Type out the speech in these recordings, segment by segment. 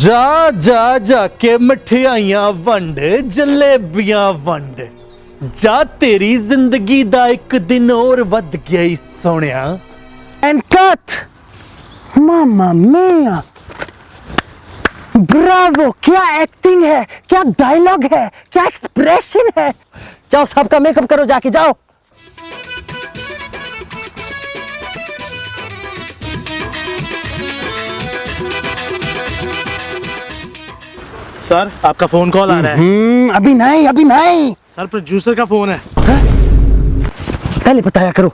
जा जा जाके मठियाइयां वंड, जलेबियां वंड, जा तेरी जिंदगी दा एक दिन और वध गया ही सोनिया। And cut. मामा मिया, ब्रावो, क्या एक्टिंग है, क्या डायलॉग है, क्या एक्सप्रेशन है। जाओ सबका मेकअप करो, जाके जाओ। सर आपका फोन कॉल आ रहा है। अभी नहीं, अभी नहीं। सर प्रोड्यूसर का फोन है। पहले बताया करो।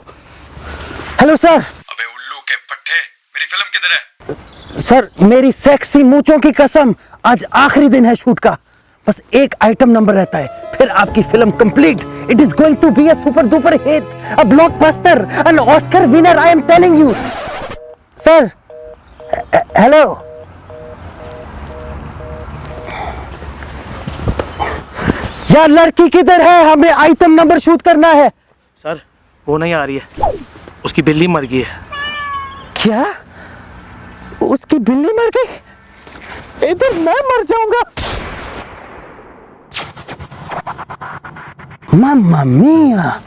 Hello sir. अबे उल्लू के पट्टे, मेरी फिल्म किधर है? सर मेरी सेक्सी मूंछों की कसम, आज आखिरी दिन है शूट का। बस एक आइटम नंबर रहता है, फिर आपकी film complete. It is going to be a super duper hit, a blockbuster, an Oscar winner, I am telling you. Sir hello. यार लड़की किधर है, हमें आइटम नंबर शूट करना है। सर वो नहीं आ रही है, उसकी बिल्ली मर गई है। क्या? उसकी बिल्ली मर गई? इधर मैं मर जाऊंगा। मामा मिया।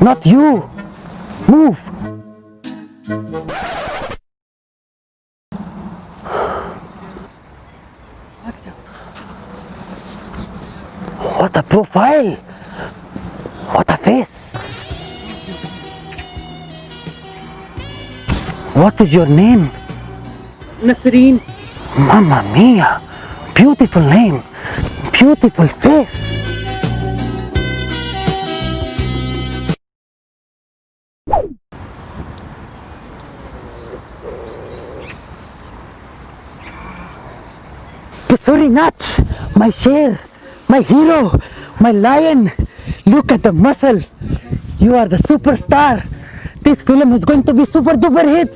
Not you. Move. What a profile! What a face! What is your name? Nasreen. Mamma mia! Beautiful name, beautiful face. Sorry, not my share, my hero, my lion. Look at the muscle. You are the superstar. This film is going to be super duper hit.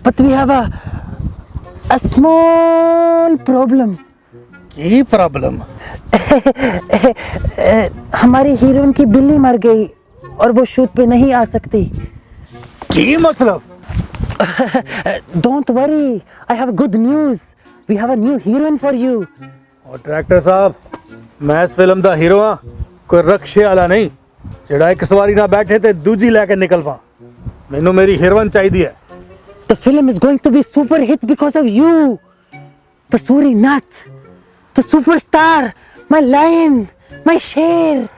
But we have a small problem. की problem? हमारी heroine की बिल्ली मर गई और वो shoot पे नहीं आ सकती। की मतलब? Don't worry, I have good news. We have a new heroine for you. और डायरेक्टर साहब, मैं इस फिल्म दा हीरो हां, कोई रक्षे वाला नहीं जेड़ा एक सवारी ना बैठे ते दूजी लेके निकल पा। मैनू मेरी हीरोइन चाहिए है। The film is going to be super hit because of you. Pasuri Nath, the superstar, my lion, my शेर।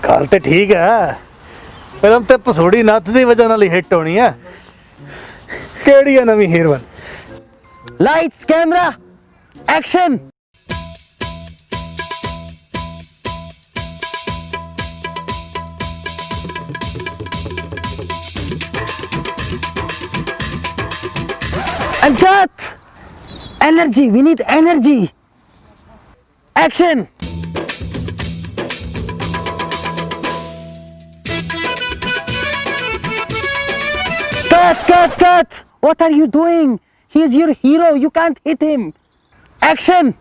गल ते ठीक है, फिल्म ते पसूड़ी नाथ दी वजह नाल हिट होनी है। केड़ी है नवी heroine? Lights, camera, action. And cut. Energy, we need energy. Action. Cut. What are you doing? He is your hero. You can't hit him. Action.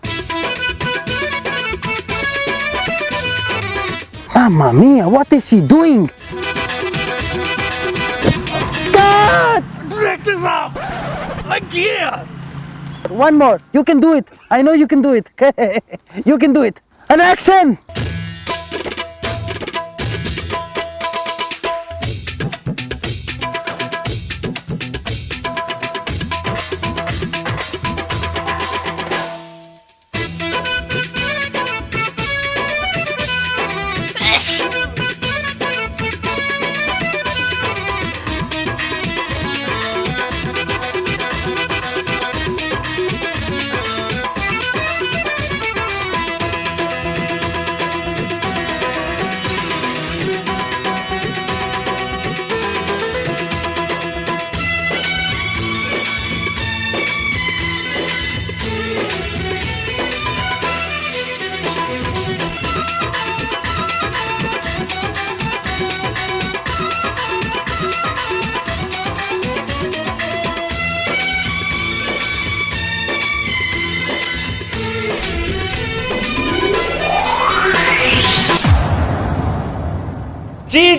Mamma mia, what is she doing? Cut. Director साहब, लग गया। One more. You can do it. I know you can do it. You can do it. And action.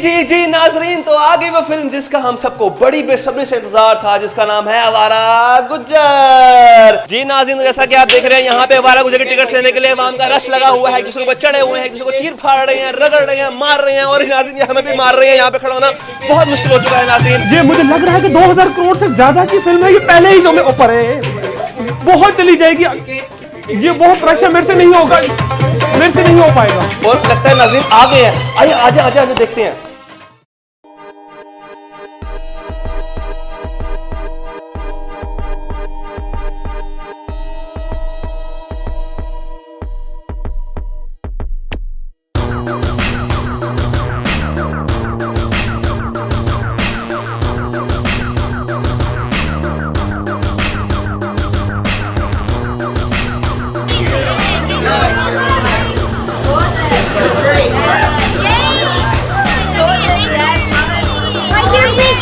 जी नाजरीन, तो आ गई वो film जिसका हम सबको बड़ी बेसब्री से इंतजार था, जिसका नाम है आवारा गुज्जर। जी नाजरीन, जैसा कि आप देख रहे हैं यहाँ पे आवारा गुज्जर के टिकट्स लेने के लिए आवाम का रश लगा हुआ है। एक दूसरे को चढ़े हुए हैं, एक दूसरे को चीर फाड़ रहे हैं, रगड़ रहे हैं, मार रहे हैं, और नाजरीन हमें भी मार रहे हैं। यहाँ पे खड़ा होना बहुत मुश्किल हो चुका है नाजरीन। ये मुझे लग रहा है कि 2000 करोड़ से ज्यादा की फिल्म है, ये पहले ही शो में ऊपर है, बहुत चली जाएगी। ये बहुत प्रेशर मेरे से नहीं होगा, मेरे से नहीं हो पाएगा। और लगता है नाज़रीन आ गए हैं। आइए आजा आजा आजा देखते हैं।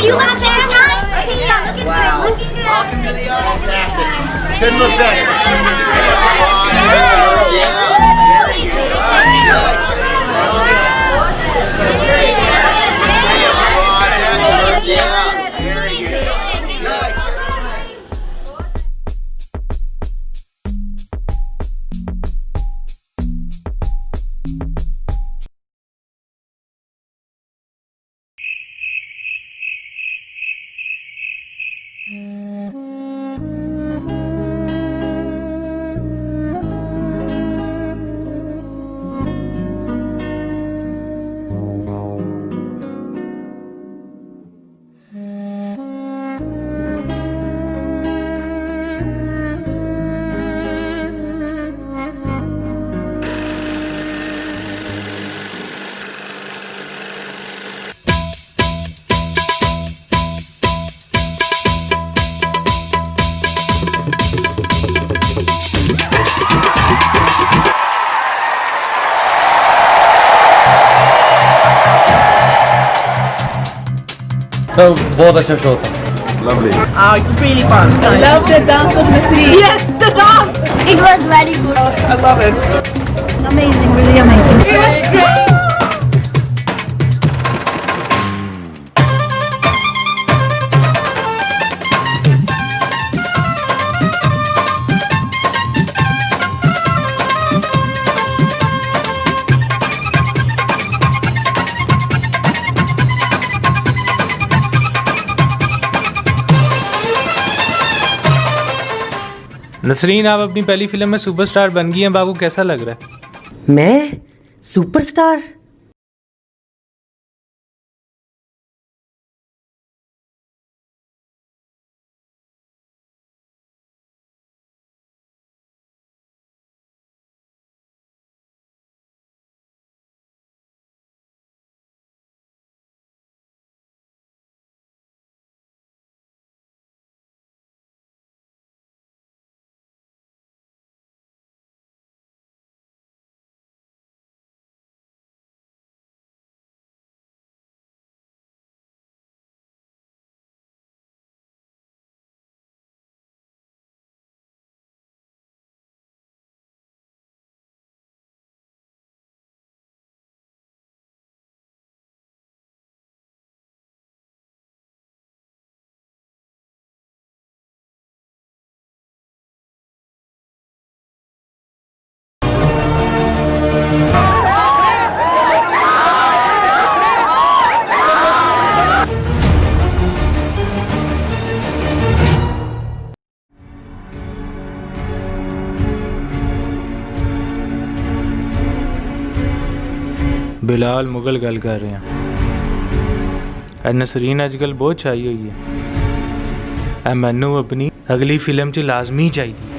You want to say your time? Okay, yeah, looking good, looking good. Welcome to the fantastic. Couldn't look तो बहुत अच्छा शो था। Oh, it was really fun. I love the dance of Nasreen. Yes, the dance. It was very good. I love it. Amazing, really amazing. It was great. Nasreen, आप अपनी पहली film में superstar बन गई हैं, बाबू कैसा लग रहा है? मैं सुपरस्टार? बिलाल मुगल गल कर रहे हैं। नसरीन अजकल बहुत छाई हुई है। मैनू अपनी अगली फिल्म च लाजमी चाहिए।